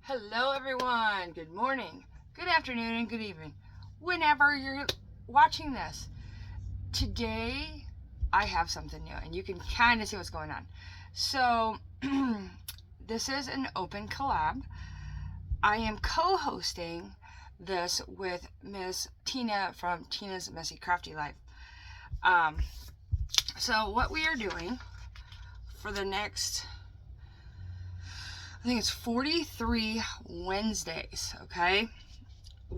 Hello everyone, good morning, good afternoon, and good evening, whenever you're watching this. Today, I have something new, and you can kind of see what's going on. So, this is an open collab. I am co-hosting this with Miss Tina from Tina's Messy Crafty Life. So what we are doing for the next, I think it's 43 Wednesdays, okay?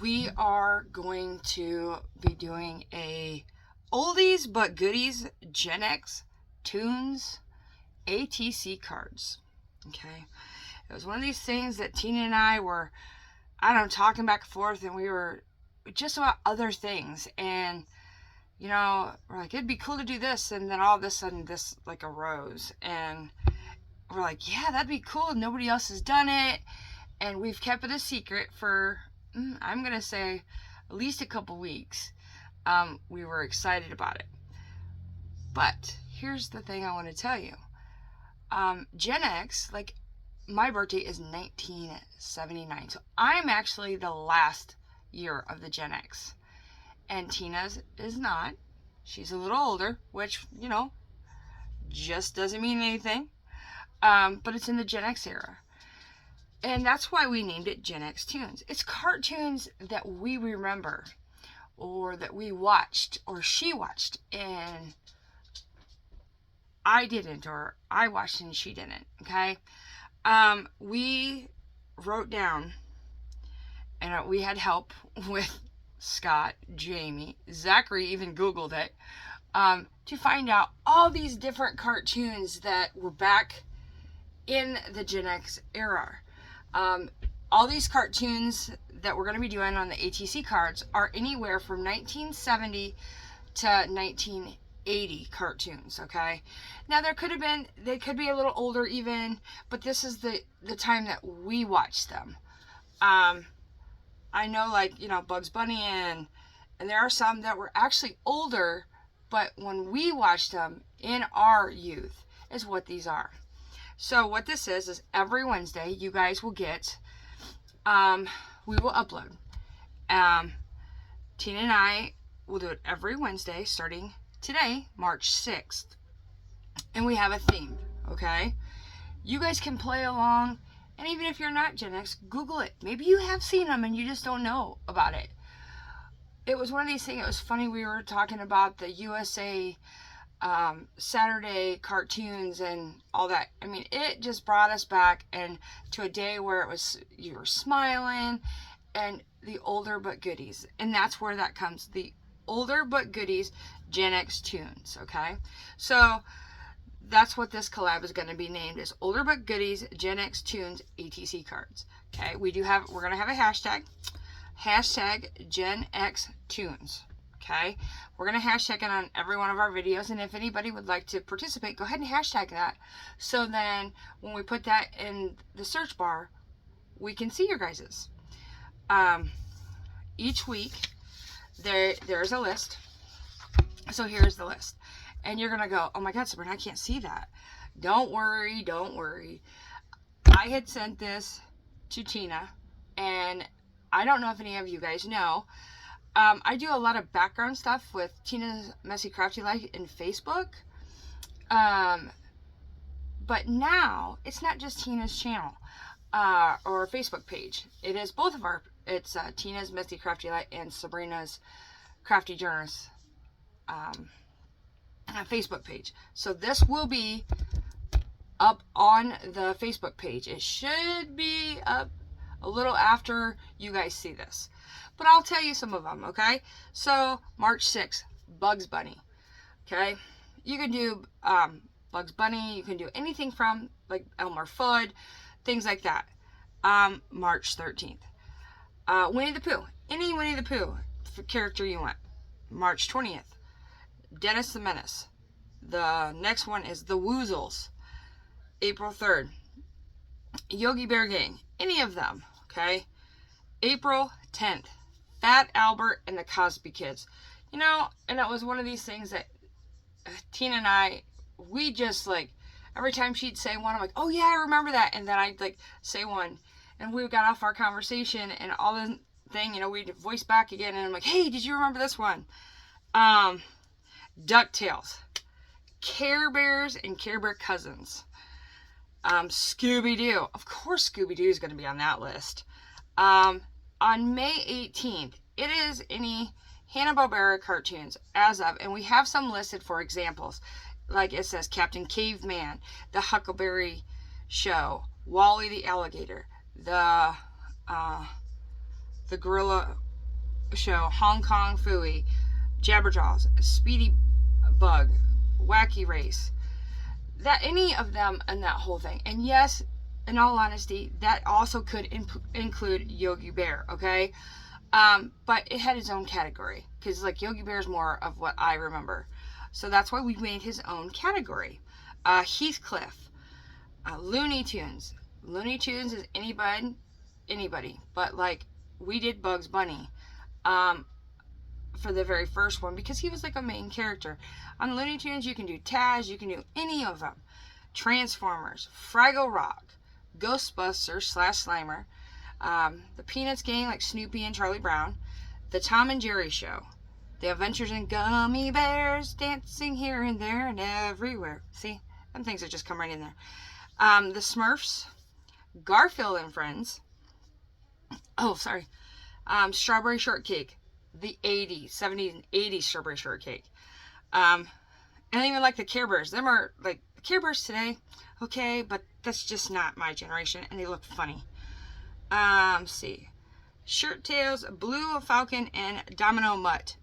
We are going to be doing a oldies but goodies Gen X toons ATC cards, okay? It was one of these things that Tina and I were, I don't know, talking back and forth, and we were just about other things, and you know, we're like, it'd be cool to do this, and then all of a sudden this like arose, and we're like, yeah, that'd be cool. Nobody else has done it, and we've kept it a secret for, I'm gonna say, at least a couple weeks. We were excited about it, but here's the thing I want to tell you. Gen X, like, my birthday is 1979, so I'm actually the last year of the Gen X, and Tina's is not. She's a little older, which, you know, just doesn't mean anything. But it's in the Gen X era. And that's why we named it Gen X Toons. It's cartoons that we remember, or that we watched, or she watched, and I didn't, or I watched and she didn't, okay? We wrote down, and we had help with Scott, Jamie, Zachary even Googled it, to find out all these different cartoons that were back in the Gen X era. All these cartoons that we're going to be doing on the ATC cards are anywhere from 1970 to 1980 cartoons, okay? Now there could have been, they could be a little older even, but this is the time that we watched them. I know, like, you know, Bugs Bunny, and there are some that were actually older, but when we watched them in our youth is what these are. So what this is every Wednesday you guys will get, we will upload. Tina and I will do it every Wednesday starting today, March 6th. And we have a theme, okay? You guys can play along, and even if you're not Gen X, Google it. Maybe you have seen them and you just don't know about it. It was one of these things, it was funny, we were talking about the USA Saturday cartoons and all that. I mean, it just brought us back and to a day where it was, you were smiling, and the older but goodies. And that's where that comes, the older but goodies Gen X toons, okay? So that's what this collab is going to be named, is Older But Goodies Gen X Toons ATC cards. Okay, we're going to have a hashtag Gen X Toons. Okay, we're going to hashtag it on every one of our videos, and if anybody would like to participate, go ahead and hashtag that, so then when we put that in the search bar, we can see your guys's. Each week there's a list. So here's the list. And you're going to go, oh my God, Sabrina, I can't see that. Don't worry, don't worry. I had sent this to Tina, and I don't know if any of you guys know, I do a lot of background stuff with Tina's Messy Crafty Life in Facebook. But now, it's not just Tina's channel or Facebook page. It is both of our, it's Tina's Messy Crafty Life and Sabrina's Crafty Journals Facebook page. So this will be up on the Facebook page. It should be up a little after you guys see this, but I'll tell you some of them, okay? So March 6th, Bugs Bunny, okay? You can do Bugs Bunny, you can do anything from like Elmer Fudd, things like that. March 13th, Winnie the Pooh, any Winnie the Pooh character you want. March 20th, Dennis the Menace. The next one is the WUZZLES. April 3rd, Yogi Bear Gang, any of them, okay? April 10th, Fat Albert and the Cosby Kids. You know, and it was one of these things that Tina and I, we just like, every time she'd say one, I'm like, oh yeah, I remember that. And then I'd like say one, and we got off our conversation and all the thing, you know, we'd voice back again, and I'm like, hey, did you remember this one? DuckTales, Care Bears and Care Bear Cousins, Scooby-Doo. Of course Scooby-Doo is going to be on that list. On May 18th, it is any Hanna-Barbera cartoons as of, and we have some listed for examples. Like it says Captain Caveman, the Huckleberry Show, Wally the Alligator, the Gorilla Show, Hong Kong Phooey, Jabberjaws, Speedy Buggy, Wacky Race. That any of them and that whole thing. And yes, in all honesty, that also could include Yogi Bear, okay? But it had its own category, because like Yogi Bear is more of what I remember. So that's why we made his own category. Heathcliff, Looney Tunes. Looney Tunes is anybody. But like, we did Bugs Bunny for the very first one, because he was like a main character. On Looney Tunes, you can do Taz, you can do any of them. Transformers, Fraggle Rock, Ghostbusters / Slimer, the Peanuts gang like Snoopy and Charlie Brown, the Tom and Jerry Show, the Adventures in Gummy Bears, dancing here and there and everywhere. See, them things that just come right in there. The Smurfs, Garfield and Friends. Oh, sorry. Strawberry Shortcake, the 80s, 70s, and 80s Strawberry Shortcake. And even like the CAREBEARS. Them are like the CAREBEARS today, okay, but that's just not my generation, and they look funny. See. Shirt Tails, Blue Falcon, and Domino Mutt.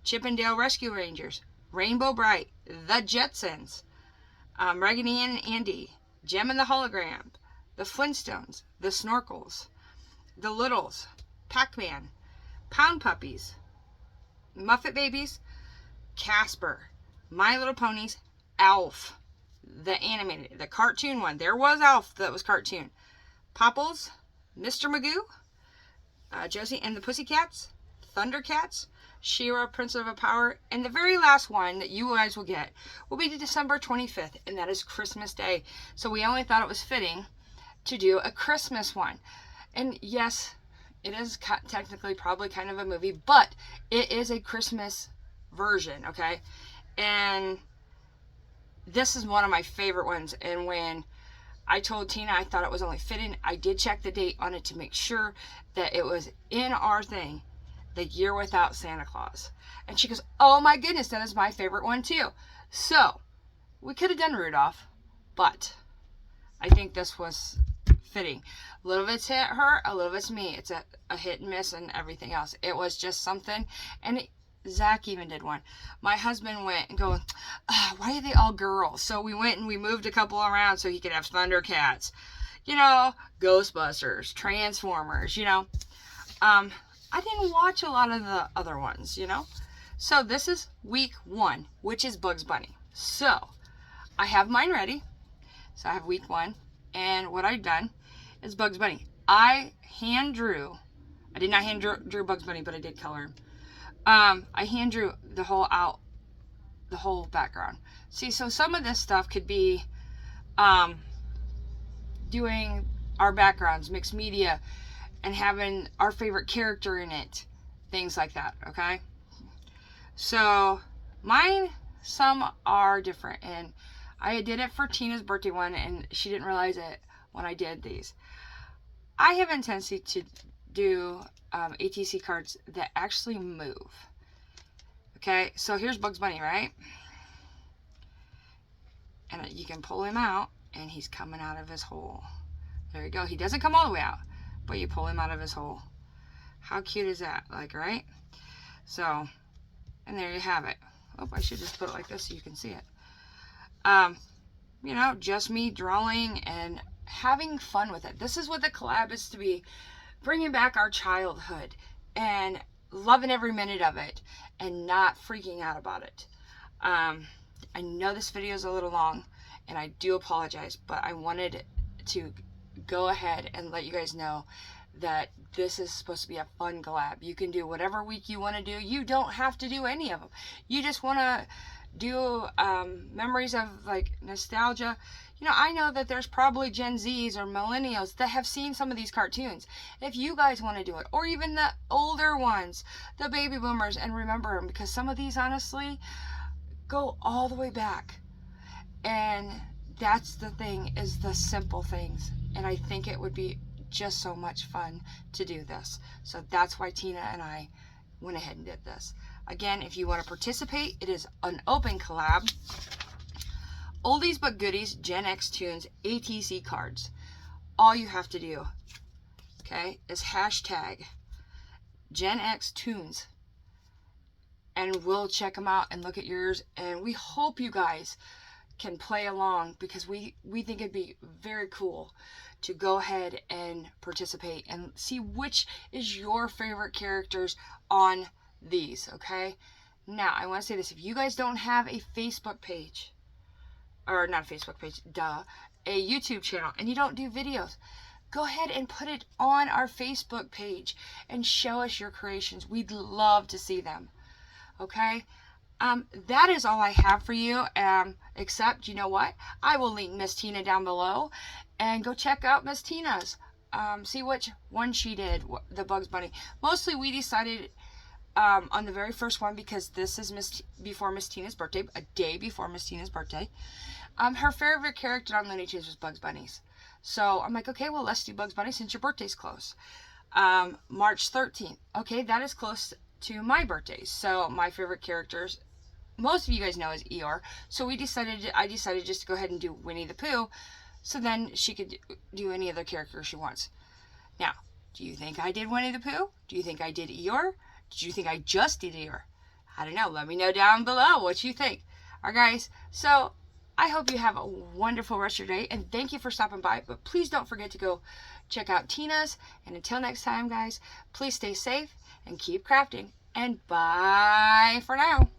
Chippendale Rescue Rangers, Rainbow Bright, The Jetsons, Raggedy Ann and Andy, Jem and the Hologram, The Flintstones, The Snorkels, The Littles, Pac-Man, Pound Puppies, Muppet Babies, Casper, My Little Ponies, Alf, the animated, the cartoon one. There was Alf that was cartoon. Popples, Mr. Magoo, Josie and the Pussycats, Thundercats, She-Ra, Princess of Power, and the very last one that you guys will get will be December 25th, and that is Christmas Day. So we only thought it was fitting to do a Christmas one. And yes, it is technically probably kind of a movie, but it is a Christmas version, okay? And this is one of my favorite ones, and when I told Tina I thought it was only fitting, I did check the date on it to make sure that it was in our thing, the Year Without Santa Claus. And she goes, oh my goodness, that is my favorite one too. So, we could have done Rudolph, but I think this was fitting. A little bit's hit her, a little bit's me. It's a hit and miss and everything else. It was just something, and Zach even did one. My husband went and going, why are they all girls? So we went and we moved a couple around so he could have Thundercats, you know, Ghostbusters, Transformers, you know. I didn't watch a lot of the other ones, you know. So this is week 1, which is Bugs Bunny. So I have mine ready. So I have week 1, and what I've done is Bugs Bunny. I did not hand drew Bugs Bunny, but I did color him. I hand drew the whole background. See, so some of this stuff could be doing our backgrounds, mixed media, and having our favorite character in it, things like that, okay? So mine, some are different, and I did it for Tina's birthday one, and she didn't realize it when I did these. I have a tendency to do ATC cards that actually move. Okay, so here's Bugs Bunny, right? And you can pull him out, and he's coming out of his hole. There you go. He doesn't come all the way out, but you pull him out of his hole. How cute is that? Like, right? So, and there you have it. Oh, I should just put it like this so you can see it. You know, just me drawing and having fun with it. This is what the collab is to be. Bringing back our childhood and loving every minute of it and not freaking out about it. I know this video is a little long, and I do apologize, but I wanted to go ahead and let you guys know that this is supposed to be a fun collab. You can do whatever week you want to do. You don't have to do any of them. You just want to do memories of like nostalgia. You know, I know that there's probably Gen Zs or millennials that have seen some of these cartoons. If you guys want to do it, or even the older ones, the baby boomers, and remember them, because some of these honestly go all the way back. And that's the thing, is the simple things. And I think it would be just so much fun to do this. So that's why Tina and I went ahead and did this. Again, if you want to participate, it is an open collab. Oldies but goodies, Gen X Toons, ATC cards. All you have to do, okay, is hashtag Gen X Toons. And we'll check them out and look at yours. And we hope you guys can play along, because we think it'd be very cool to go ahead and participate and see which is your favorite characters on these, okay? Now, I want to say this. If you guys don't have a Facebook page, or not a Facebook page, a YouTube channel, and you don't do videos, go ahead and put it on our Facebook page and show us your creations. We'd love to see them, okay? That is all I have for you, except, you know what? I will link Miss Tina down below, and go check out Miss Tina's. See which one she did, the Bugs Bunny. Mostly we decided on the very first one, because this is before Miss Tina's birthday, a day before Miss Tina's birthday. Her favorite character on Looney Tunes was Bugs Bunny's. So I'm like, okay, well, let's do Bugs Bunny since your birthday's close. March 13th. Okay, that is close to my birthday. So my favorite characters, most of you guys know, is Eeyore. So I decided just to go ahead and do Winnie the Pooh, so then she could do any other character she wants. Now, do you think I did Winnie the Pooh? Do you think I did Eeyore? Did you think I just did Eeyore? I don't know. Let me know down below what you think. Alright, guys. So I hope you have a wonderful rest of your day, and thank you for stopping by. But please don't forget to go check out Tina's. And until next time, guys, please stay safe and keep crafting. And bye for now.